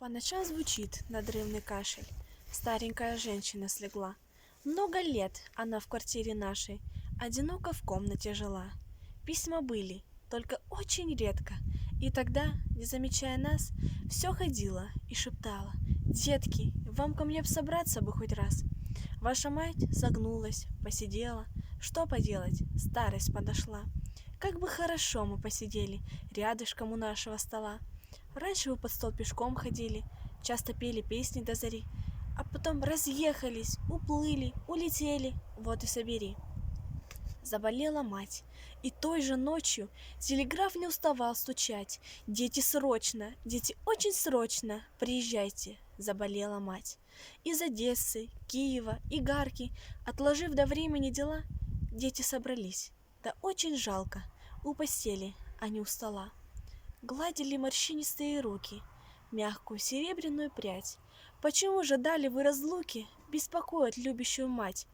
По ночам звучит надрывный кашель. Старенькая женщина слегла. Много лет она в квартире нашей одиноко в комнате жила. Письма были, только очень редко. И тогда, не замечая нас, все ходила и шептала: «Детки, вам ко мне б собраться бы хоть раз». Ваша мать согнулась, посидела. Что поделать, старость подошла. Как бы хорошо мы посидели рядышком у нашего стола. Раньше вы под стол пешком ходили, часто пели песни до зари, а потом разъехались, уплыли, улетели, вот и собери. Заболела мать, и той же ночью телеграф не уставал стучать: «Дети, срочно, дети, очень срочно, приезжайте!» Заболела мать. Из Одессы, Киева, Игарки, отложив до времени дела, дети собрались. Да очень жалко, у постели, а не у стола. Гладили морщинистые руки мягкую серебряную прядь. Почему же дали вы разлуки беспокоить любящую мать?